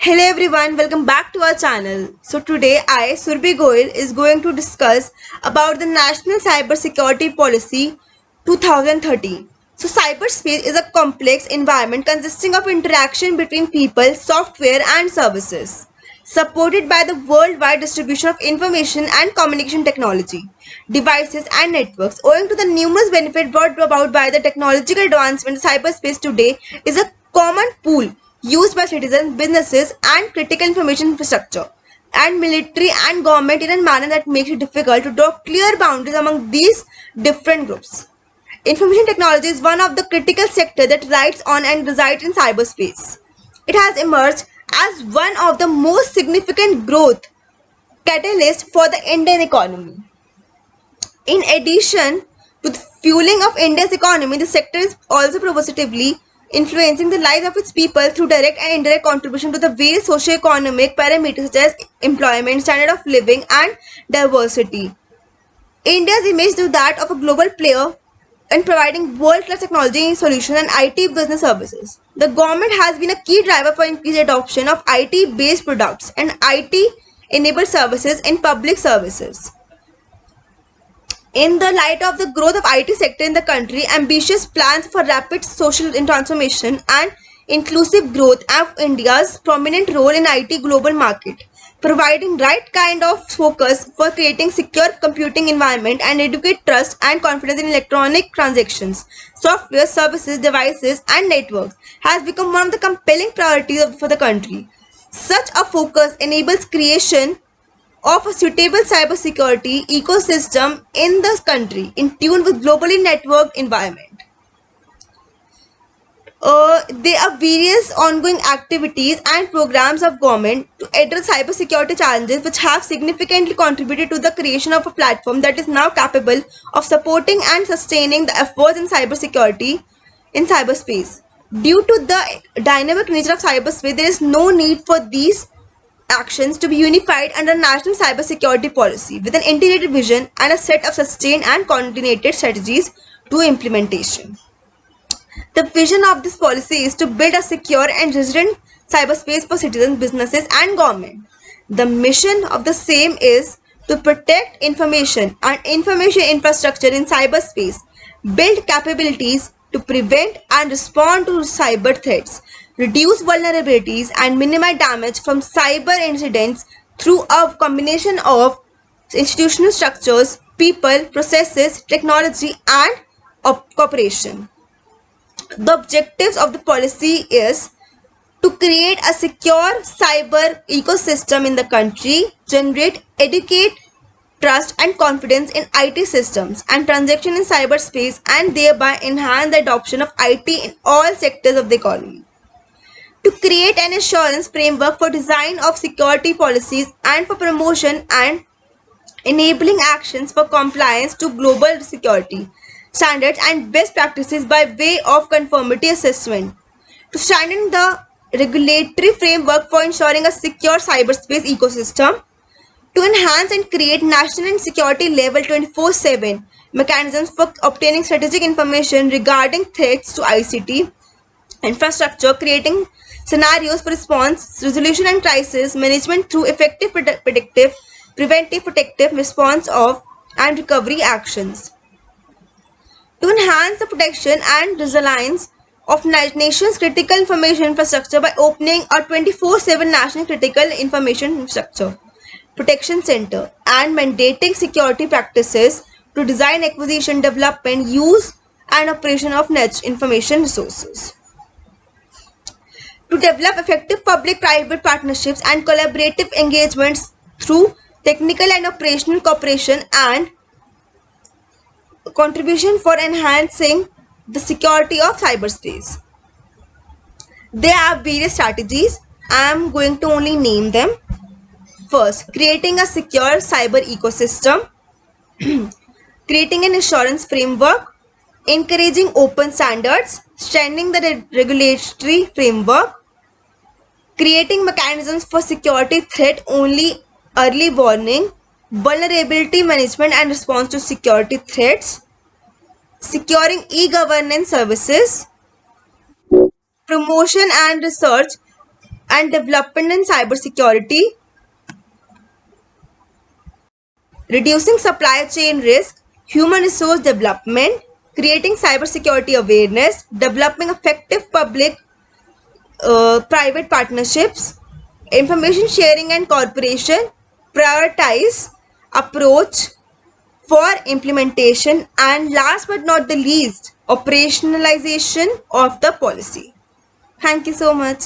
Hello everyone, welcome back to our channel. So today I, Surbhi Goyal, is going to discuss about the National Cyber Security Policy 2013. So cyberspace is a complex environment consisting of interaction between people, software and services, supported by the worldwide distribution of information and communication technology, devices and networks. Owing to the numerous benefits brought about by the technological advancement, cyberspace today is a common pool used by citizens, businesses, and critical information infrastructure, and military and government in a manner that makes it difficult to draw clear boundaries among these different groups. Information technology is one of the critical sectors that rides on and resides in cyberspace. It has emerged as one of the most significant growth catalysts for the Indian economy. In addition to the fueling of India's economy, the sector is also positively influencing the lives of its people through direct and indirect contribution to the various socio-economic parameters such as employment, standard of living, and diversity. India's image is that of a global player in providing world-class technology solutions and IT business services. The government has been a key driver for increased adoption of IT-based products and IT-enabled services in public services. In the light of the growth of IT sector in the country, ambitious plans for rapid social transformation and inclusive growth of India's prominent role in IT global market, providing right kind of focus for creating secure computing environment and educate trust and confidence in electronic transactions, software, services, devices and networks has become one of the compelling priorities for the country. Such a focus enables creation of a suitable cybersecurity ecosystem in the country in tune with globally networked environment. There are various ongoing activities and programs of government to address cybersecurity challenges which have significantly contributed to the creation of a platform that is now capable of supporting and sustaining the efforts in cybersecurity in cyberspace. Due to the dynamic nature of cyberspace, there is no need for these actions to be unified under national cybersecurity policy with an integrated vision and a set of sustained and coordinated strategies to implementation. The vision of this policy is to build a secure and resilient cyberspace for citizens, businesses, and government. The mission of the same is to protect information and information infrastructure in cyberspace, build capabilities to prevent and respond to cyber threats, reduce vulnerabilities, and minimize damage from cyber incidents through a combination of institutional structures, people, processes, technology, and cooperation. The objectives of the policy is to create a secure cyber ecosystem in the country, generate, educate, trust and confidence in IT systems and transaction in cyberspace, and thereby enhance the adoption of IT in all sectors of the economy. To create an assurance framework for design of security policies and for promotion and enabling actions for compliance to global security standards and best practices by way of conformity assessment, to strengthen the regulatory framework for ensuring a secure cyberspace ecosystem, to enhance and create national and security level 24/7 mechanisms for obtaining strategic information regarding threats to ICT infrastructure, creating scenarios for response, resolution and crisis management through effective predictive, preventive, protective response of and recovery actions, to enhance the protection and resilience of nation's critical information infrastructure by opening a 24/7 national critical information infrastructure protection center and mandating security practices to design, acquisition, development, use and operation of net information resources, to develop effective public-private partnerships and collaborative engagements through technical and operational cooperation and contribution for enhancing the security of cyberspace. There are various strategies. I am going to only name them. First, creating a secure cyber ecosystem, creating an assurance framework, encouraging open standards, strengthening the regulatory framework, creating mechanisms for security threat only early warning, vulnerability management and response to security threats, securing e-governance services, promotion and research and development in cybersecurity, reducing supply chain risk, human resource development, creating cybersecurity awareness, developing effective public private partnerships, information sharing and cooperation, prioritize, approach for implementation, and last but not the least, operationalization of the policy. Thank you so much.